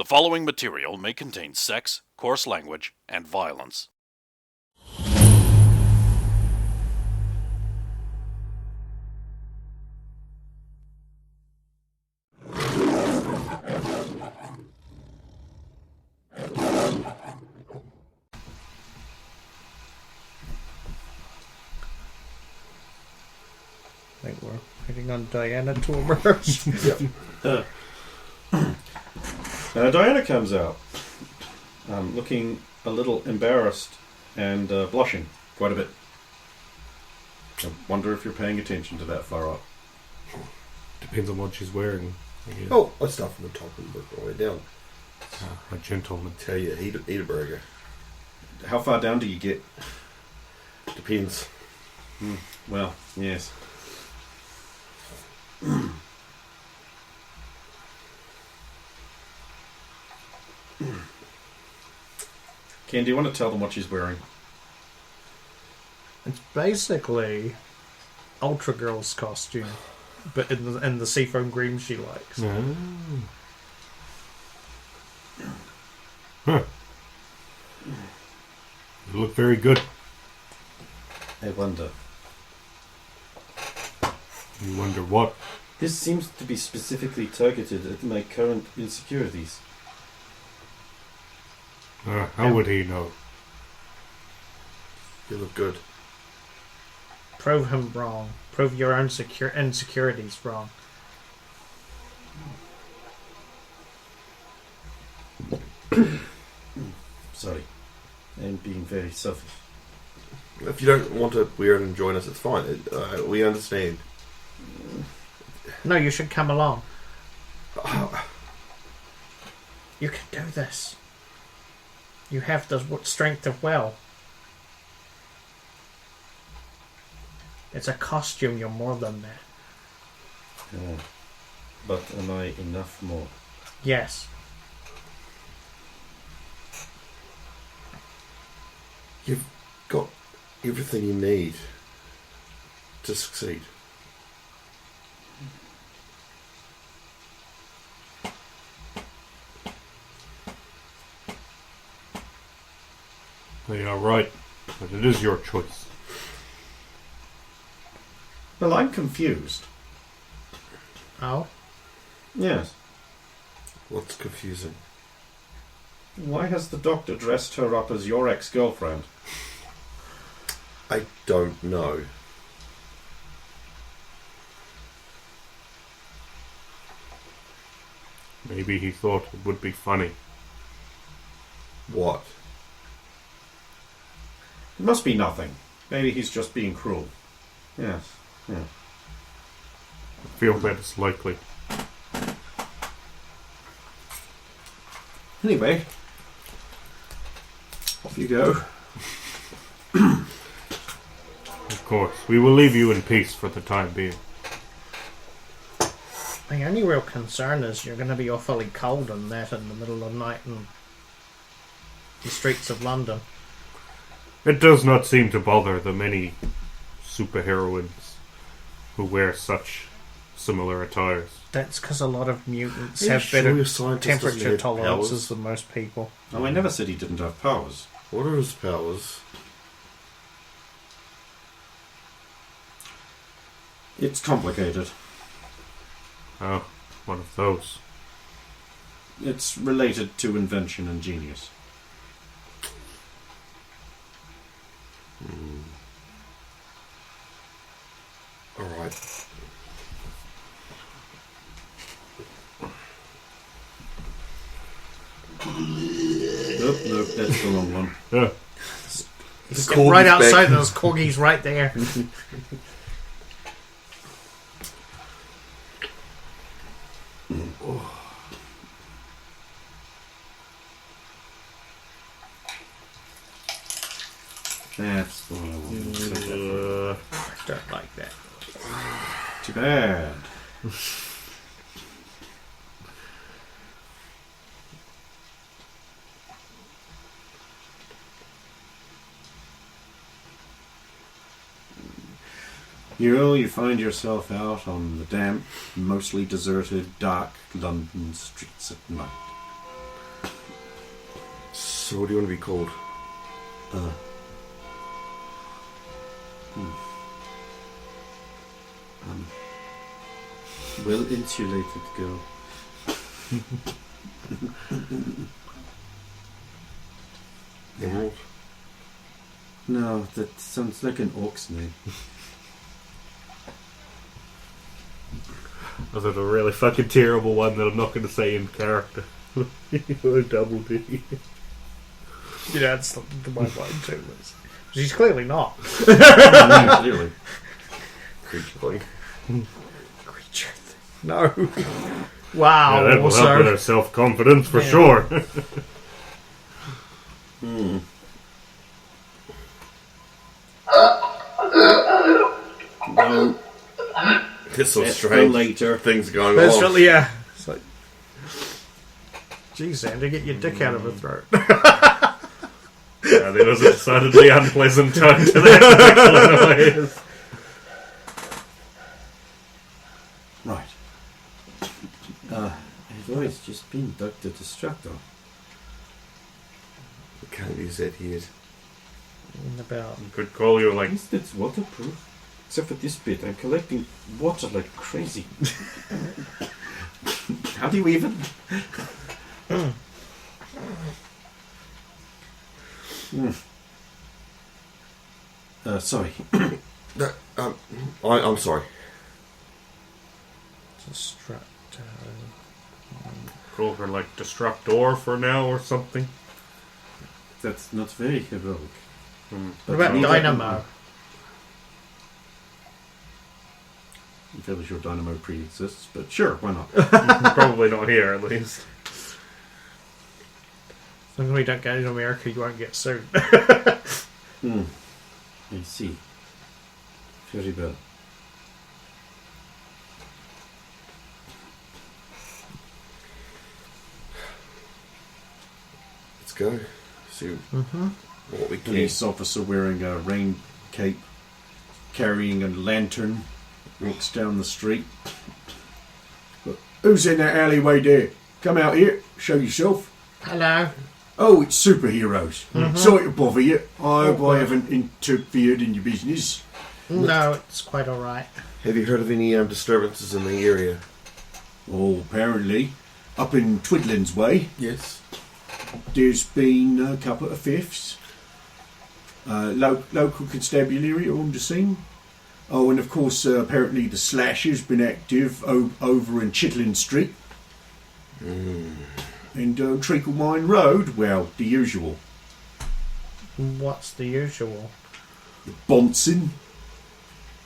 following material may contain sex, coarse language, and violence. I think we're waiting on Diana to emerge. Diana comes out, looking a little embarrassed and blushing quite a bit. I wonder if you're paying attention to that far up. Depends on what she's wearing. Oh, I start from the top and work my way down. A gentleman. Tell you, eat a burger. How far down do you get? Depends. Well, yes. Ken, do you want to tell them what she's wearing? It's basically Ultra Girl's costume, but in the seafoam green she likes. Huh. You look very good. I wonder. You wonder what? This seems to be specifically targeted at my current insecurities. How would he know? You look good. Prove him wrong. Prove your own insecurities wrong. Sorry. I'm being very selfish. If you don't want to wear it and join us, it's fine. We understand. No, you should come along. You can do this. You have the strength of will. It's a costume, you're more than that. But am I enough more? Yes. You've got everything you need to succeed. They are right, but it is your choice. Well, I'm confused. Oh? Yes. What's confusing? Why has the doctor dressed her up as your ex-girlfriend? I don't know. Maybe he thought it would be funny. What? It must be nothing. Maybe he's just being cruel. Yes. Yeah. I feel that it's likely. Anyway, off you go. Of course, we will leave you in peace for the time being. The only real concern is you're going to be awfully cold and that in the middle of the night in the streets of London. It does not seem to bother the many superheroines who wear such similar attires. That's because a lot of mutants Are you have sure better your scientist doesn't temperature have tolerances powers? than most people. Oh, I never said he didn't have powers. What are his powers? It's complicated. Oh, one of those. It's related to invention and genius. Alright. Nope, that's the wrong one. Yeah. He's corgi's right outside back. and there's corgis right there. That's the one I wanted. I don't like that. Too bad. You find yourself out on the damp, mostly deserted, dark London streets at night. So what do you want to be called? Well insulated girl. Emerald? No, that sounds like an orc's name. I thought a really fucking terrible one that I'm not going to say in character. You're a double D. Yeah, that's the my mind too. She's clearly not. Clearly. Creature thing. Creature thing. No. Wow. Yeah, that will help with her self-confidence for sure. No. There's some For strange later. things going There's on. really, yeah. It's like, geez, Andy, get your dick out of her throat. Yeah, there was a decidedly unpleasant tone to that particular noise. Right. I've always just been Dr. Destructor. We can't use that here. In about. You could call you like... At least it's waterproof. Except for this bit, I'm collecting water like crazy. How do you even... Sorry. I'm sorry. Destructor. Call her like Destructor for now or something. That's not very heroic. What about neither- Dynamo? I'm fairly sure Dynamo pre-exists, but sure, why not? Probably not here, at least. As long as we don't go to America, you won't get sued. I see. Very well. Let's go. See what we can. Police officer wearing a rain cape, carrying a lantern, walks down the street. Who's in that alleyway there? Come out here, show yourself. Hello. Oh, it's superheroes. Sorry to bother you. I hope I haven't interfered in your business. No, it's quite alright. Have you heard of any disturbances in the area? Oh, apparently, up in Twidlands Way, Yes. there's been a couple of thefts. Local constabulary on the scene. Oh, and of course, apparently the slasher's been active over in Chitlin Street. And Treacle Mine Road, well, the usual. What's the usual? Bonson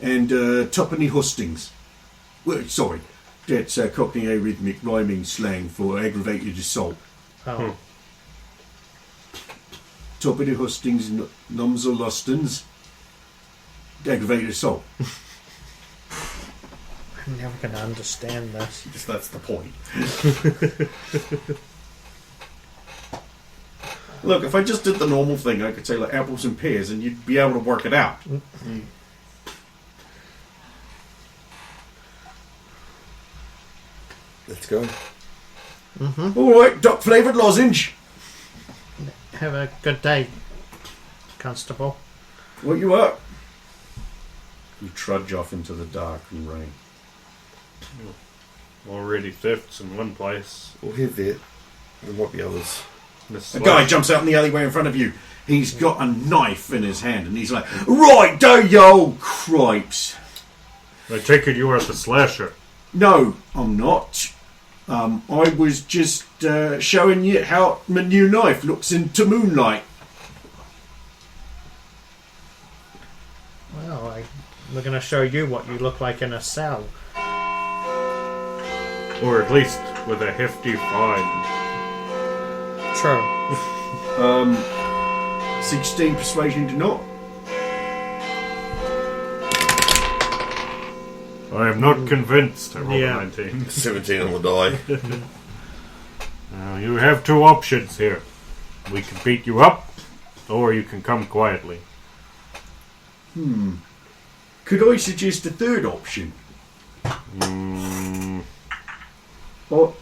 and Tuppenny Hustings. Well, sorry, that's Cockney arrhythmic rhyming slang for aggravated assault. Oh. Tuppenny Hustings, Nums or Lustons, aggravated assault. I'm never going to understand this. Because that's the point. Look, if I just did the normal thing, I could say like apples and pears, and you'd be able to work it out. Let's go. All right, duck-flavoured lozenge. Have a good day, Constable. What you up? You trudge off into the dark and rain. Already thefts in one place. We'll head there. There might be others. This A guy jumps out in the alleyway in front of you. He's got a knife in his hand, and he's like, "Right, do you old cripes." I take it you are the slasher. No, I'm not. I was just showing you how my new knife looks into moonlight. Well, we're going to show you what you look like in a cell. Or at least with a hefty fine. True. 16 persuasion to not. I am not convinced. I rolled Yeah. a 19. 17 on the die. Now, you have two options here. We can beat you up, or you can come quietly. Could I suggest a third option? Or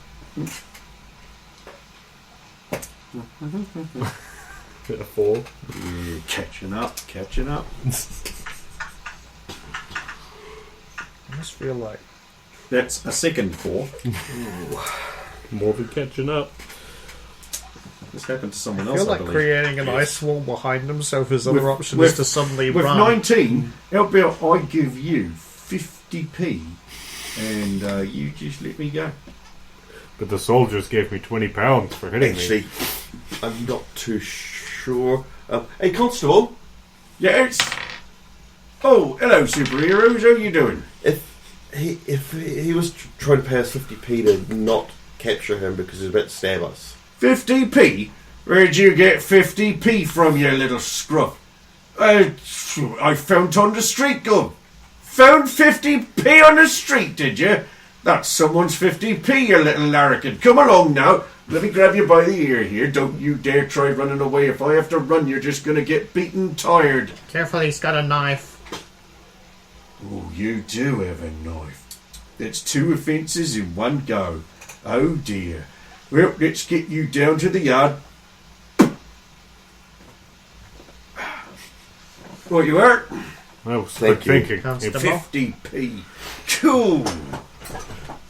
A 4. Yeah, catching up. I just feel like That's a second 4. More than catching up. This happened to someone I else, feel like believe. creating an ice wall behind him, so his other option is with- to suddenly With run. 19, how about I give you 50p and you just let me go? But the soldiers gave me £20 for hitting me. Actually, I'm not too sure. Hey, Constable, Yeah, it's... Oh, hello, superheroes. How you doing? if he was trying to pay us 50p to not capture him because he was about to stab us. 50p? Where'd you get 50p from, you little scruff? I found on the street, gum. Found 50p on the street, did you? That's someone's 50p, you little larrikin. Come along now. Let me grab you by the ear here. Don't you dare try running away. If I have to run, you're just going to get beaten tired. Careful, he's got a knife. Oh, you do have a knife. That's 2 offences in one go. Oh dear. Well, let's get you down to the yard. What you are? I was Thank quick you. thinking. Constable. 50p. Cool.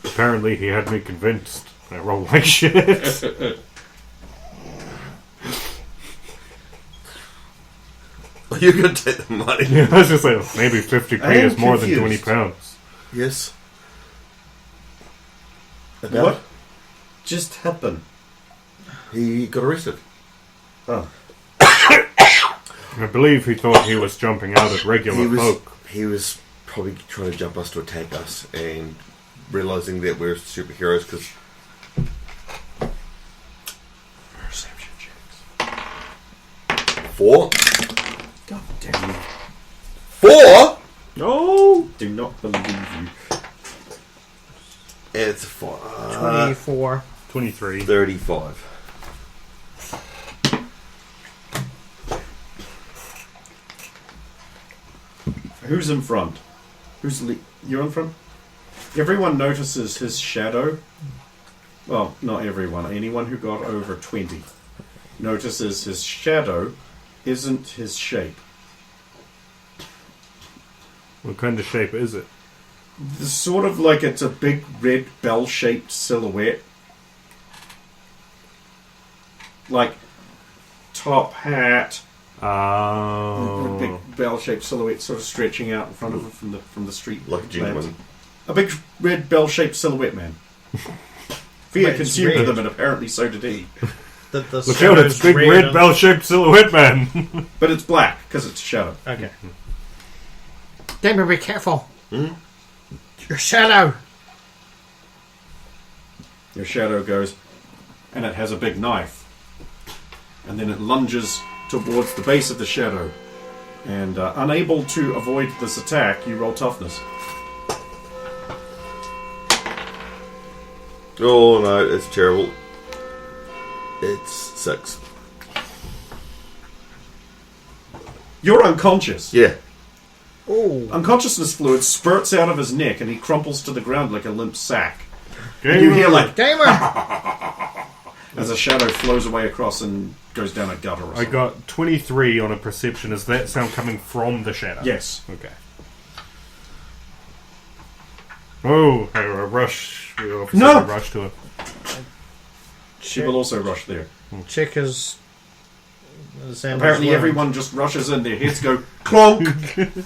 Apparently he had me convinced. I rolled like shit. You're going to take the money. Yeah, I was just like, maybe 50p I am is more than confused. £20. Yes. About What just happened? He got arrested. Oh. I believe he thought he was jumping out at regular folk. He was probably trying to jump us to attack us and realising that we're superheroes because... Perception checks. 4? God damn you. 4? No! Do not believe you. It's a 4. 24. 23. 35. Who's in front? You're in front? Everyone notices his shadow. Well, not everyone. Anyone who got over 20 notices his shadow isn't his shape. What kind of shape is it? It's sort of like it's a big red bell-shaped silhouette. Like top hat, Oh. big bell-shaped silhouette sort of stretching out in front of him from the street. Like a gentleman. lamps. A big red bell-shaped silhouette man. Fear Wait, it's consumed red. them, and apparently so did he. The Look out, shadow's it's big red red and- bell-shaped silhouette man. But it's black because it's shadow. Okay. Damien, be careful. Your shadow. Your shadow goes, and it has a big knife, and then it lunges towards the base of the shadow. And unable to avoid this attack, you roll toughness. Oh no, it's terrible. It's 6. You're unconscious. Yeah. Oh. Unconsciousness fluid spurts out of his neck, and he crumples to the ground like a limp sack. Gamer. And you hear like Gamer! as a shadow flows away across and goes down a gutter or I something. got 23 on a perception. Is that sound coming from the shadow? Yes. Okay. Oh, I rush. We obviously No! rush to it. She will also rush there. Chick is... Apparently everyone just rushes in, their heads go clonk.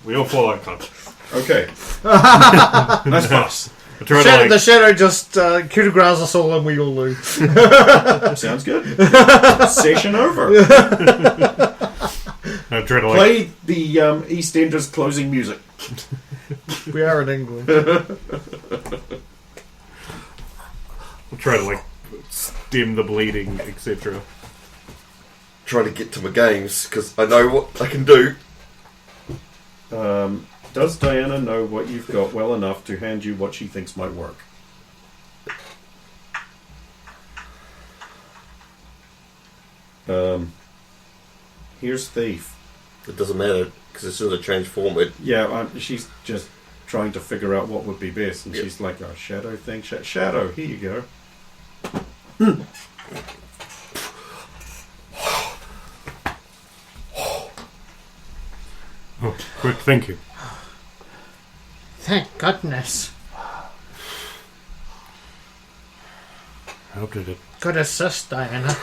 We all fall unconscious. Okay. That's fast. I try to The like, shadow just coup de grace us all and we all lose. Sounds good. Session over. I try to like, Play the EastEnders closing music. We are in England. try to like stem the bleeding, etc. Try to get to my games because I know what I can do. Does Diana know what you've got well enough to hand you what she thinks might work? Here's Thief. It doesn't matter because as soon as I change form, it Yeah, she's just trying to figure out what would be best, and Yep. she's like, "Oh, shadow thing, shadow. Here you go." quick thinking. Thank goodness. How did it? Good assist, Diana.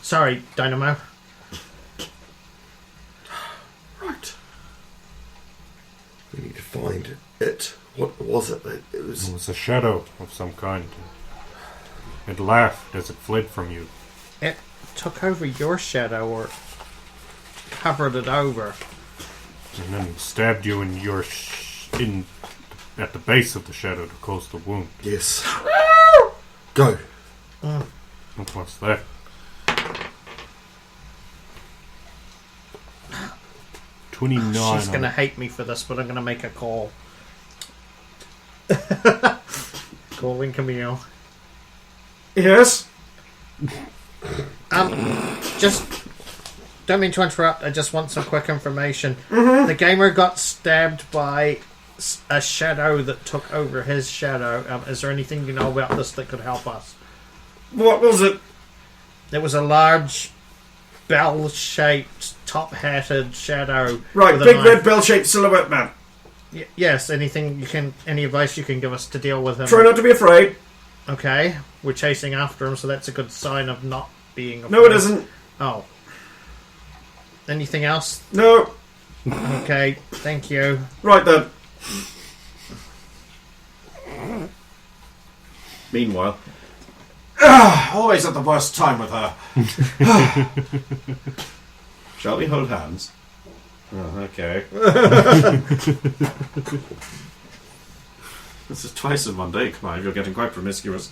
Sorry, Dynamo. Right. We need to find it. What was it? It was... It was a shadow of some kind. It laughed as it fled from you. It took over your shadow or covered it over. And then stabbed you in your at the base of the shadow to cause the wound. Yes. Go. What's that? $29. She's going to hate me for this, but I'm going to make a call. Calling Camille. Yes? Just... Don't mean to interrupt, I just want some quick information. The gamer got stabbed by a shadow that took over his shadow. Is there anything you know about this that could help us? What was it? It was a large, bell-shaped, top-hatted shadow. Right, with a big knife. red bell-shaped silhouette man. Yes, anything you can... Any advice you can give us to deal with him? Try not to be afraid. Okay, we're chasing after him, so that's a good sign of not being afraid. No, it isn't. Oh. Anything else? No. Okay, thank you. Right then. Meanwhile, always at the worst time with her. Shall we hold hands? Oh, okay. This is twice in one day, come on, you're getting quite promiscuous.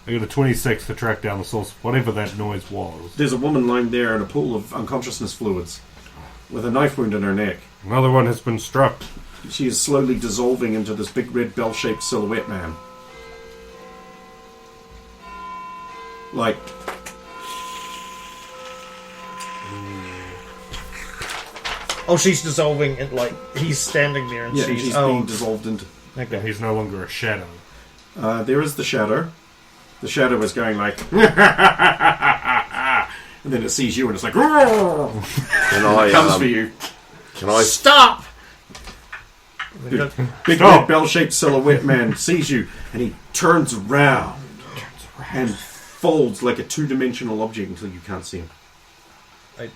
I got a 26 to track down the source, whatever that noise was. There's a woman lying there in a pool of unconsciousness fluids with a knife wound in her neck. Another one has been struck. She is slowly dissolving into this big red bell-shaped silhouette man. Like... Oh, she's dissolving it like he's standing there and Yeah, she's being dissolved into... okay. He's no longer a shadow. There is the shadow. The shadow is going like... and then it sees you and it's like... Can I... comes for you. Can I... Stop! Big red bell-shaped silhouette man sees you and he turns around and folds like a two-dimensional object until you can't see him. I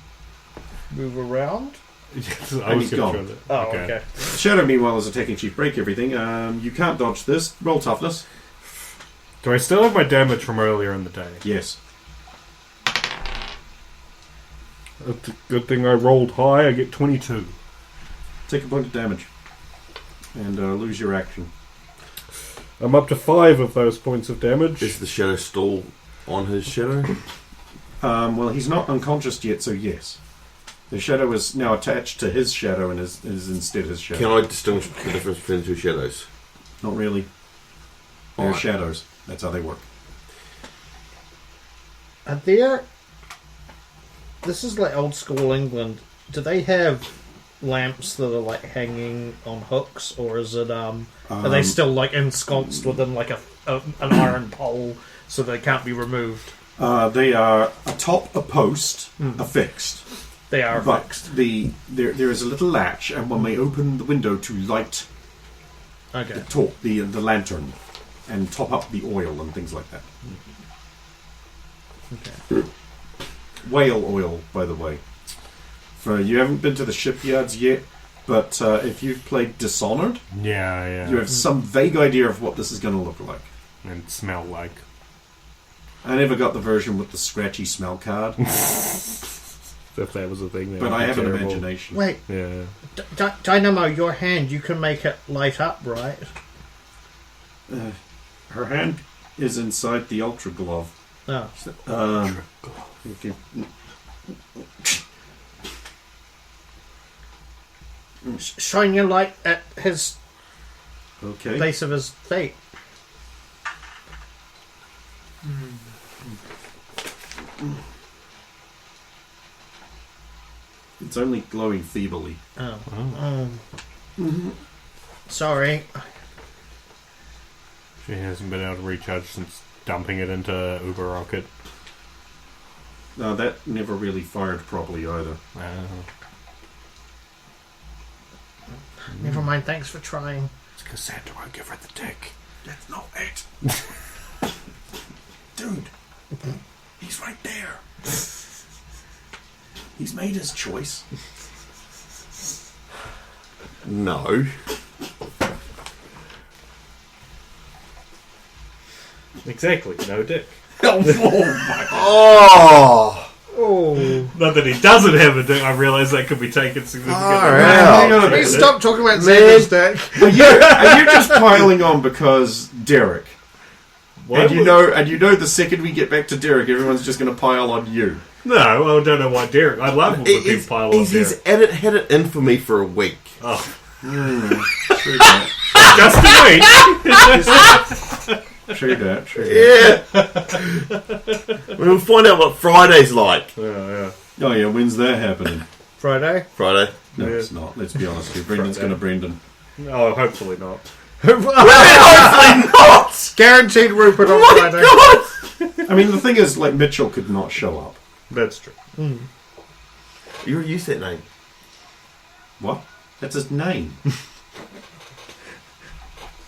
move around? And he's gone. Oh, okay. Shadow, meanwhile, is attacking Chief. Break everything. You can't dodge this. Roll toughness. Do I still have my damage from earlier in the day? Yes. That's a good thing I rolled high. I get 22. Take a point of damage. And lose your action. I'm up to 5 of those points of damage. Is the shadow still on his shadow? Well, he's not unconscious yet, so yes. The shadow is now attached to his shadow and is instead his shadow. Can I distinguish the difference between the two shadows? Not really. They're Alright. shadows. That's how they work. Are there... This is like old school England. Do they have lamps that are like hanging on hooks, or is it are they still like ensconced within like an iron pole so they can't be removed? They are atop a post, affixed. They are But fixed. there is a little latch, and when they open the window to light Okay. the lantern and top up the oil and things like that. Okay. Whale oil, by the way. For you haven't been to the shipyards yet, but if you've played Dishonored, Yeah. you have some vague idea of what this is going to look like. And smell like. I never got the version with the scratchy smell card, If that was a thing. That but would I be have an terrible. imagination. Wait, Yeah. Dynamo, your hand, you can make it light up, right? Her hand is inside the Ultra Glove. Oh. Okay. Shine your light at his Okay. base of his feet. It's only glowing feebly. Oh. Sorry. She hasn't been able to recharge since dumping it into Uber Rocket. No, that never really fired properly either. Never mind, thanks for trying. It's Cassandra won't give her the dick. That's not it. Dude, he's right there. He's made his choice. No. Exactly, no dick. Oh my god. Oh! Oh. Not that he doesn't have a dick, I realise that could be taken significantly. Hang on a Please minute. stop talking about Man. Xander's dick. Are you just piling on because Derek? Why And you would- know the second we get back to Derek, everyone's just going to pile on you. No, I don't know why Derek. I love when people pile on He's Derek. had it in for me for a week. Oh, True that. just a week. True that. Yeah. We'll find out what Friday's like. Yeah. Oh yeah, when's that happening? Friday? Friday. No, Yeah. it's not. Let's be honest here. Brendan's going to Brendan. Oh, hopefully not. Hopefully not! Guaranteed Rupert on My Friday. God! I mean, the thing is, like, Mitchell could not show up. That's true. You used that name. What? That's his name.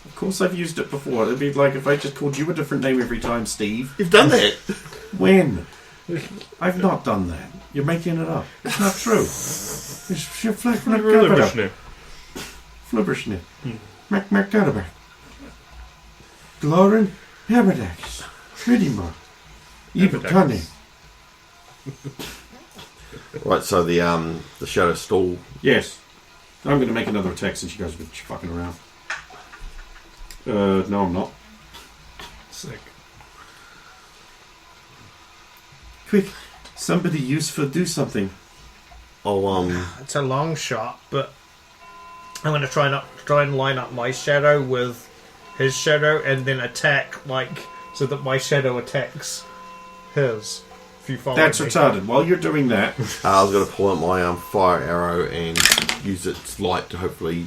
Of course I've used it before. It'd be like if I just called you a different name every time, Steve. You've done that. When? I've not done that. You're making it up. It's not true. It's your Flibberschnip. Flibberschnip. Mac Glorin Haberdax. Ridimar. Ibukane. Right, so the shadow stall. Yes. I'm going to make another attack since you guys have been fucking around. No, I'm not. Sick. Quick, somebody useful do something. Oh, It's a long shot, but I'm going to try and line up my shadow with his shadow and then attack, so that my shadow attacks his. If you follow That's me. retarded. While you're doing that, I was going to pull out my fire arrow and use its light to hopefully.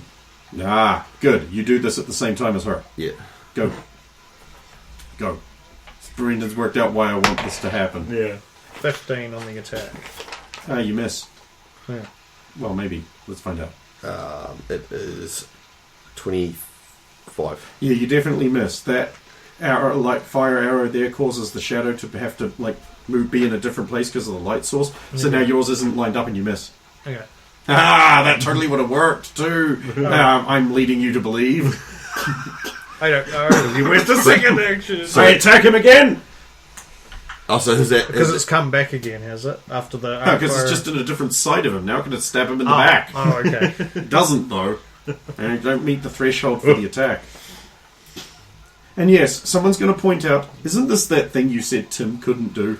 good. You do this at the same time as her. Yeah. Go. Brendan's worked out why I want this to happen. Yeah. 15 on the attack. You miss. Yeah. Well, maybe. Let's find out. It is 25. Yeah, you definitely miss. That arrow, fire arrow there causes the shadow to have to, be in a different place because of the light source. So now yours isn't lined up and you miss. Okay. That totally would have worked too. I'm leading you to believe. I don't know. You went to second action. I attack him again! Oh, so is that. Because it's come back again, has it? After the. No, because it's just in a different side of him. Now can it stab him in the Oh, back? Oh, okay. It doesn't, though. And it don't meet the threshold for the attack. And yes, someone's going to point out, isn't this that thing you said Tim couldn't do?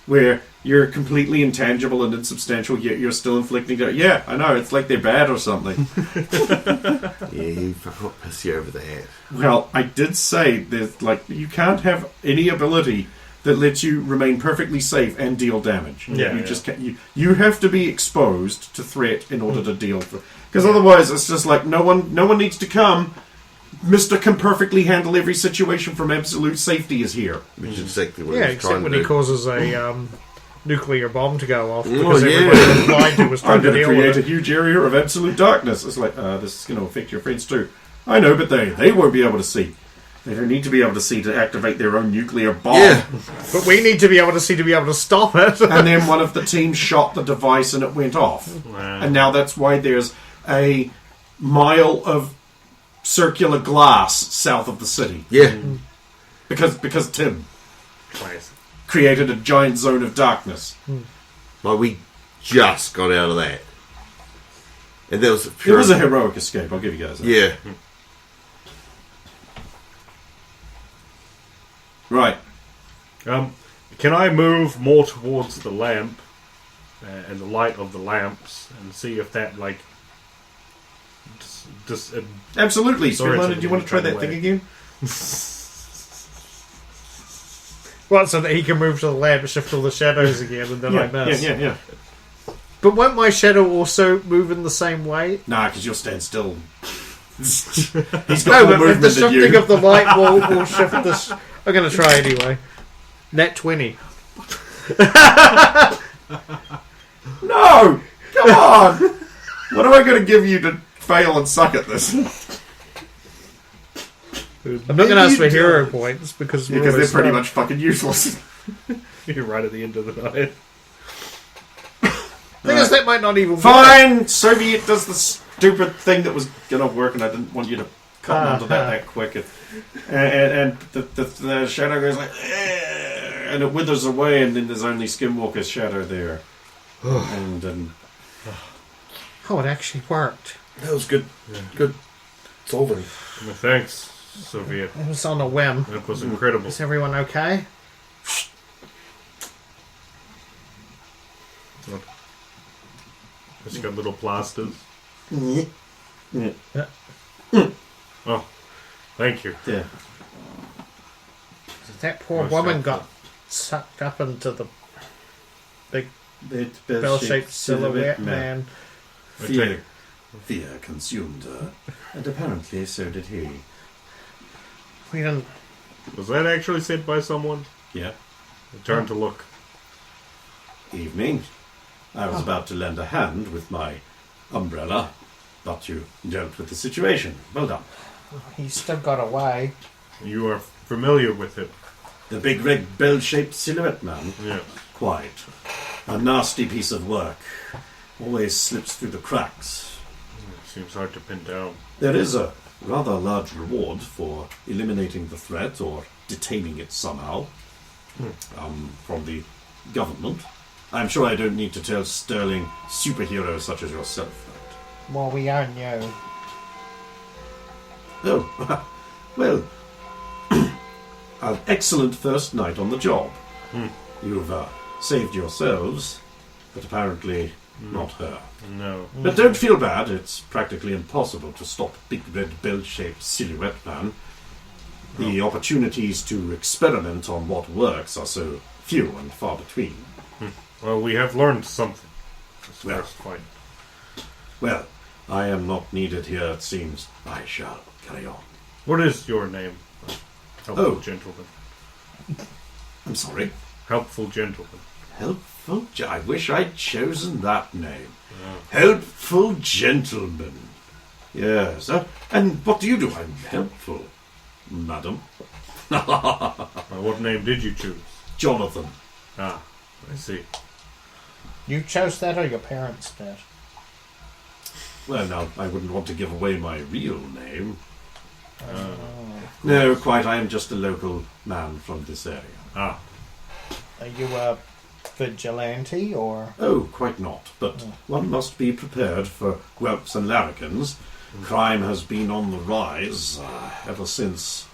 Where you're completely intangible and insubstantial, yet you're still inflicting damage. Yeah, I know, it's like they're bad or something. Yeah, he forgot to piss you over the head. Well, I did say there's you can't have any ability that lets you remain perfectly safe and deal damage. Yeah, you just can't. You have to be exposed to threat in order to deal. Because otherwise, it's just like no one needs to come. Mister can perfectly handle every situation from absolute safety is here. Which is exactly what Yeah, he's except trying when to he do. causes a nuclear bomb to go off Oh, because yeah. everybody was blind who was I'm trying to going to deal create with a it. huge area of absolute darkness. It's like this is going to affect your friends too. I know, but they won't be able to see. They don't need to be able to see to activate their own nuclear bomb. Yeah. But we need to be able to see to be able to stop it. And then one of the teams shot the device and it went off. Wow. And now that's why there's a mile of circular glass south of the city. Yeah. Because Tim Classic. created a giant zone of darkness. Like, we just got out of that. And that was It pure. was a heroic escape, I'll give you guys that. Yeah. Right. Can I move more towards the lamp and the light of the lamps and see if that Absolutely. Sorry, Scarlett, it's do you want to try kind that of thing way. again? Well, so that he can move to the lamp, shift all the shadows again, and then I miss. Yeah. But won't my shadow also move in the same way? Nah, because you'll stand still. He's No, got more but if the movement than shifting you. of the light will shift this. I'm going to try anyway. Net 20. No! Come on! What am I going to give you to fail and suck at this. I'm not going to ask for hero points because Because they're pretty much fucking useless. You're right at the end of the night. Thing is, that might not even work. Fine! Soviet does the stupid thing that was going to work, and I didn't want you to come onto that quick. And the shadow goes like, and it withers away, and then there's only Skinwalker's shadow there. and Oh, it actually worked. That was good. Yeah. Good solving. Well, thanks, Soviet. It was on a whim. That was incredible. Is everyone okay? It's got little plasters. yeah. Oh, thank you. Yeah. That poor Most woman helpful. got sucked up into the big Bell-shaped bell-shaped silhouette man. Fear consumed her, and apparently so did he. We didn't. Was that actually said by someone? Yeah. I turned to look. Evening. I was about to lend a hand with my umbrella, but you dealt with the situation. Well done. He still got away. You are familiar with it. The big red bell-shaped silhouette man. Yeah. Quite. A nasty piece of work. Always slips through the cracks. It seems hard to pin down. There is a rather large reward for eliminating the threat or detaining it somehow. From the government. I'm sure I don't need to tell sterling superheroes such as yourself that. Well, we own you. Oh, well, an excellent first night on the job. You've saved yourselves, but apparently not her. No. But don't feel bad, it's practically impossible to stop Big Red Bell-shaped Silhouette Man. The opportunities to experiment on what works are so few and far between. Well, we have learned something. This Well. first fight. Well, I am not needed here, it seems. I shall carry on. What is your name? Helpful Oh. gentleman. I'm sorry. Helpful gentleman. Helpful I wish I'd chosen that name. Helpful gentleman. Yes. And what do you do? I'm helpful, madam. What name did you choose? Jonathan. Ah, I see. You chose that or your parents did? Well, now, I wouldn't want to give away my real name. No, quite. I am just a local man from this area. Ah, Are you a vigilante or? Oh, quite not. But one must be prepared for whelps and larrikins. Crime has been on the rise ever since,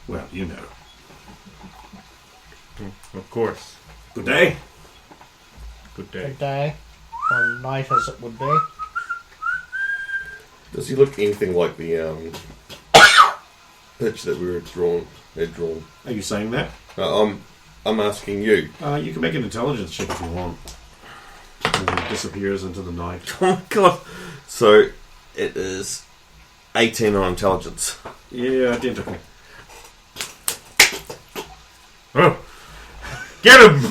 well, you know. of course. Good day. Good day. Good day, or night as it would be. Does he look anything like the pitch that we had drawn? Are you saying that? I'm asking you. You can make an intelligence check if you want. And he disappears into the night. Oh my god! So it is 18 on intelligence. Yeah, identical. Oh! Get him!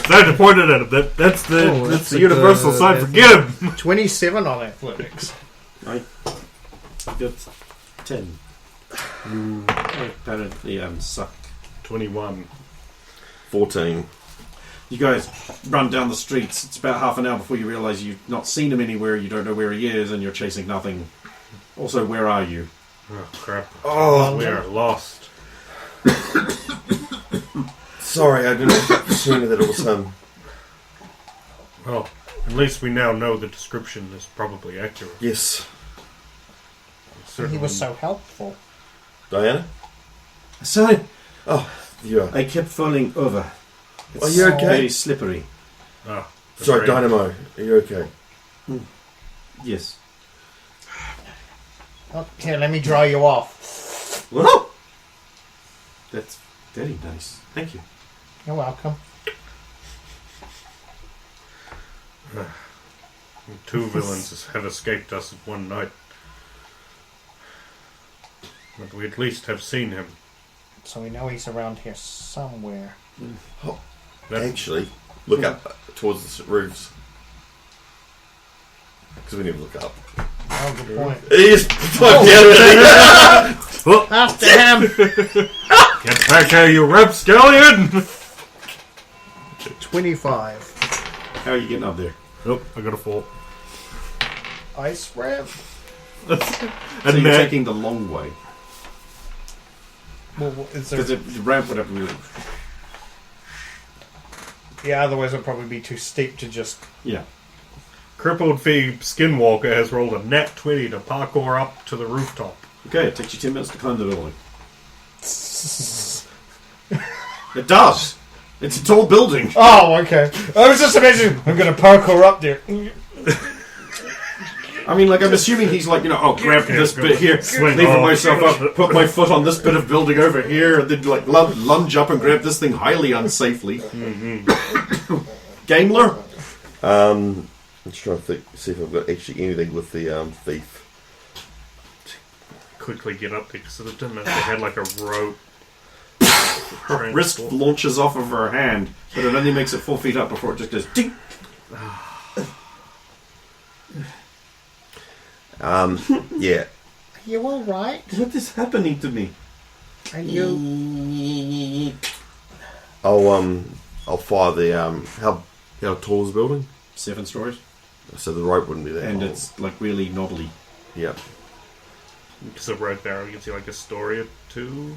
Time to point it at him. That's the that's a universal good- sign for get him! 27 on athletics. I got 10. Apparently I'm sucked. 21. 14. You guys run down the streets. It's about half an hour before you realise you've not seen him anywhere, you don't know where he is, and you're chasing nothing. Also, where are you? Oh, crap. Oh, We are lost. sorry, I didn't expect sooner that it was him. Well, at least we now know the description is probably accurate. Yes. He was so helpful. Diana? Sorry, Oh, you are. I kept falling over. Are you okay? Very slippery. Ah, Sorry, afraid. Dynamo. Are you okay? Yes. Oh, here, let me dry you off. Whoa! That's very nice. Thank you. You're welcome. Two villains have escaped us in one night. But we at least have seen him. So we know he's around here somewhere. That, Actually, look up towards the roofs. Because we never look up. Oh, good point. He just plugged down. After him! Get back here, you rapscallion! 25. How are you getting up there? Oh, I got a 4. Ice ramp? So And you're then, taking the long way. Well, is there... Because the ramp would have to be... Yeah, otherwise it'd probably be too steep to just... Yeah. Crippled Fee Skinwalker has rolled a nat 20 to parkour up to the rooftop. Okay, it takes you 10 minutes to climb the building. It does! It's a tall building. Oh, okay. I was just imagining, I'm going to parkour up there. I mean, like, I'm assuming he's like, grab this bit here, Swing lever off. myself up, put my foot on this bit of building over here, and then, like, lunge up and grab this thing highly unsafely. Gamler? I'm just trying to see if I've got actually anything with the thief. Quickly get up there because I didn't know if they had like a rope. Her wrist launches off of her hand, but it only makes it 4 feet up before it just goes ding. Yeah. Are you alright? What is happening to me? Are you... I'll fire the how tall is the building? 7 stories. So the rope wouldn't be that And long. it's, like, really knobbly. Yeah. Because of rope barrel gives you like a story or two.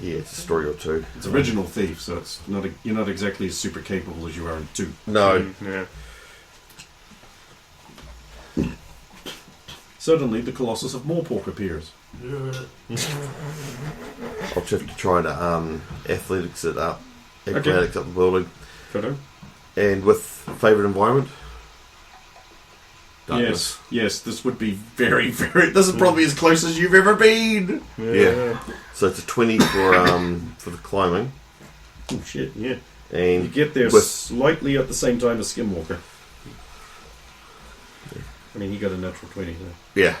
Yeah, it's a story or two. It's original Thief, so it's not you're not exactly as super capable as you are in 2. No. Yeah. Suddenly, the Colossus of Morpork appears. I'll just have to try to athletics it up. Okay. Athletics up the building. Photo? And with favourite environment? Darkness. Yes, this would be very, very... This is probably as close as you've ever been! Yeah. So it's a 20 for the climbing. Oh, shit, yeah. And You get there with slightly at the same time as Skinwalker. I mean, he got a natural 20, so... yeah.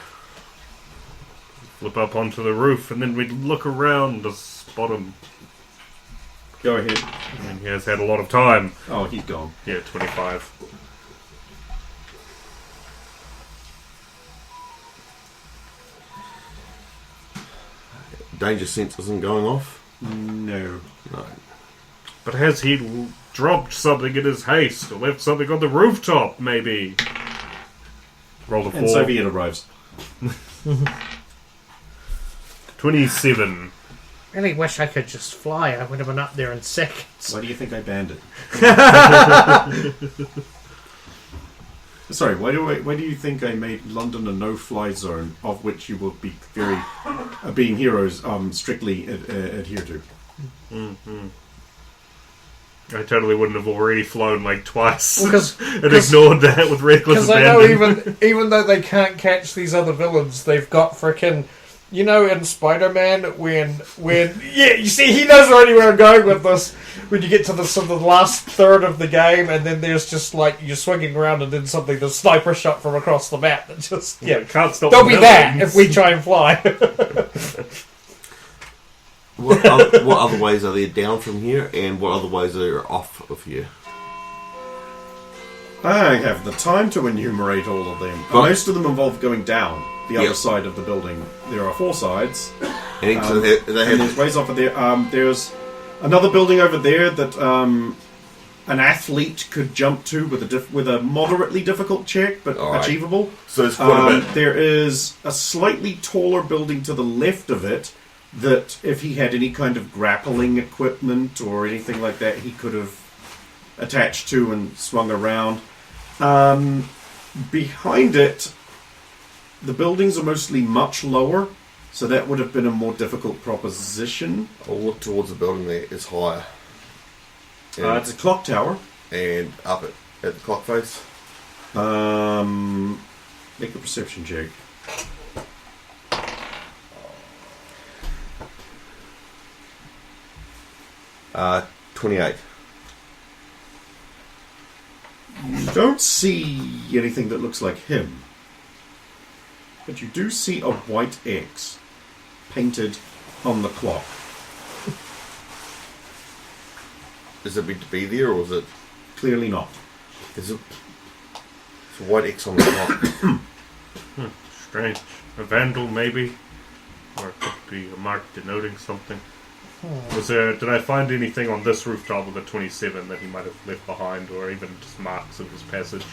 Flip up onto the roof and then we'd look around to spot him. Go ahead. I mean, he has had a lot of time. Oh, he's gone. Yeah, 25. Danger sense isn't going off? No. No. But has he dropped something in his haste or left something on the rooftop, maybe? Roll a 4. And Soviet arrives. 27. really wish I could just fly. I would have been up there in seconds. Why do you think I banned it? Sorry, why do you think I made London a no-fly zone, of which you will be very, being heroes, strictly adhere to? Mm-hmm. I totally wouldn't have already flown like twice Well, and ignored that with reckless Because I know abandon. even though they can't catch these other villains, they've got frickin'... You know, in Spider-Man, when yeah, you see, he knows already where I'm going with this. When you get to the sort of the last third of the game, and then there's just like you're swinging around, and then the sniper shot from across the map that just Can't stop. There'll the be that villains. if we try and fly. What other ways are there down from here, and what other ways are there off of here? I have the time to enumerate all of them. But- Most of them involve going down the other Yep. side of the building. There are 4 sides. And each of And they there's have ways off of there. There's another building over there that an athlete could jump to with a moderately difficult check, but All right. achievable. so there's quite a bit. There is a slightly taller building to the left of it that, if he had any kind of grappling equipment or anything like that, he could have attached to and swung around. Behind it, the buildings are mostly much lower, so that would have been a more difficult proposition. I'll look towards the building that is higher. It's a clock tower. And up at the clock face. Make a perception check. Uh, 28. You don't see anything that looks like him, but you do see a white X painted on the clock. Is it meant to be there, or is it? Clearly not. Is it? It's a white X on the clock. Strange. A vandal, maybe? Or it could be a mark denoting something. Did I find anything on this rooftop of the 27 that he might have left behind, or even just marks of his passage?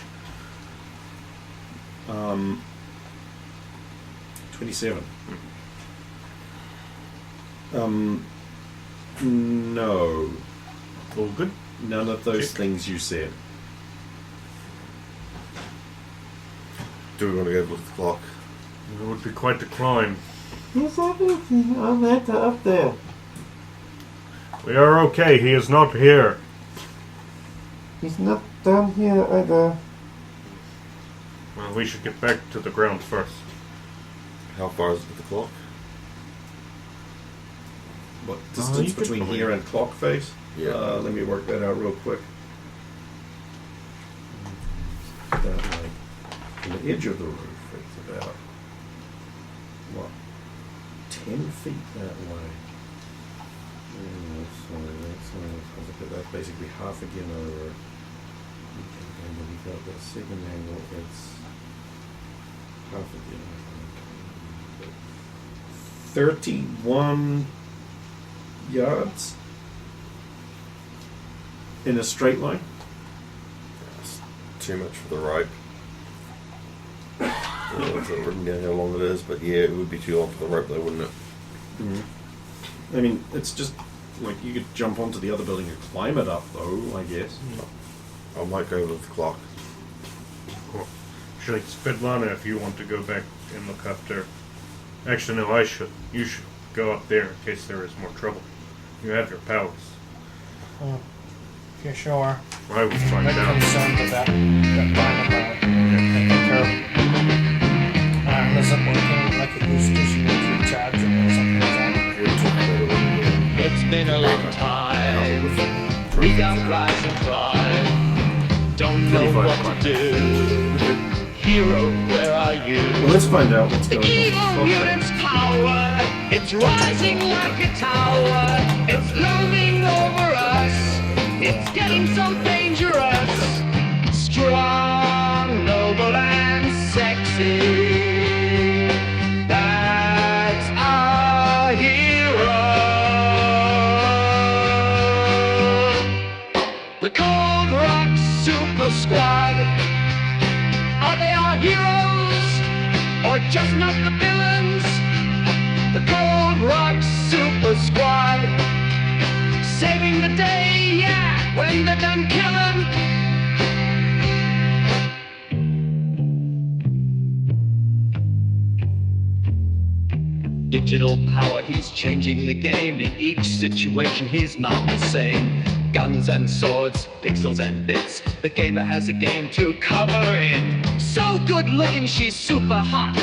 27. No. All good? None of those Check. things you said. Do we want to go look at the clock? It would be quite the climb. He's everything on that up there. We are okay, he is not here. He's not down here either. Well, we should get back to the ground first. How far is it to the clock? What you distance could between probably- here and clock face? Yeah. Let me work that out real quick. That way. From the edge of the roof, it's about, what, 10 feet that way. That's basically half again over. And then we've got the second angle, it's half again. 31 yards in a straight line. That's too much for the rope. I don't know if I've written down how long it is, but yeah, it would be too long for the rope though, wouldn't it? I mean, it's just like you could jump onto the other building and climb it up, though, I guess. I might go with the clock. Cool. Should Svetlana, if you want to go back and look after... Actually, no, I should. You should go up there in case there is more trouble. You have your powers. Yeah, sure. I was trying I'm down. concerned with that line about taking care of iron isn't working like it used to, so you need to recharge it or something like that. We'll talk about it when we get It's been a long time. We got rise and climb. Don't know what to do. Hero, where are you? Well, let's find out what's The going evil on. mutant's power. It's rising like a tower. It's looming over us. It's getting so dangerous. Strong, noble, and sexy. That's our hero. The Cold Rock Super Squad. Are they our heroes? Or just not the villains? The Cold Rock Super Squad. Saving the day, yeah, when they're done killing. Digital power, he's changing the game. In each situation, he's not the same. Guns and swords, pixels and bits. The gamer has a game to cover in. So good looking, she's super hot.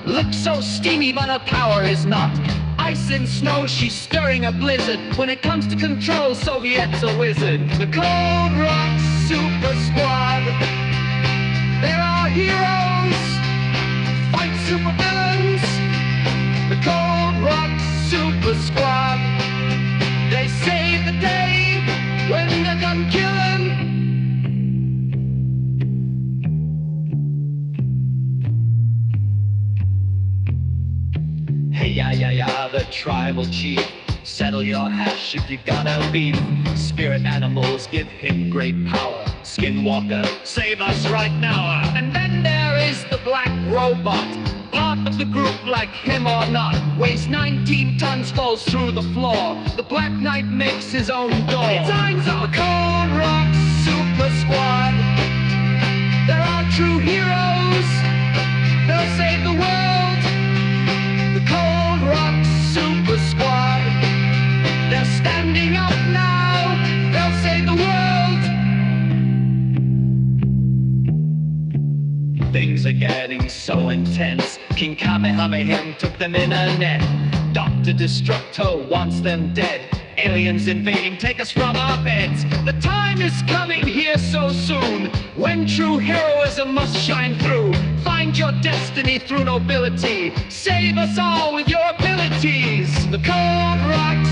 Looks so steamy, but her power is not. Ice and snow, she's stirring a blizzard. When it comes to control, Soviet's a wizard. The Cold Rock Super Squad. They're our heroes. Fight super villains. The Cold Rock Super Squad. They save the day when they're done killing. Hey, yeah, the tribal chief. Settle your hash if you got a beef. Spirit animals give him great power. Skinwalker, save us right now. And then there is the black robot. Part of the group like him or not. Weighs 19 tons, falls through the floor. The Black Knight makes his own door. Time's up. The Cold Rock Super Squad. They're our true heroes. They'll save the world. The Cold Rock Super Squad. They're standing up now. They'll save the world. Things are getting so intense. King Kamehameha took them in a net. Dr. Destructo wants them dead. Aliens invading, take us from our beds. The time is coming here so soon, when true heroism must shine through. Find your destiny through nobility. Save us all with your abilities. The Cold Rock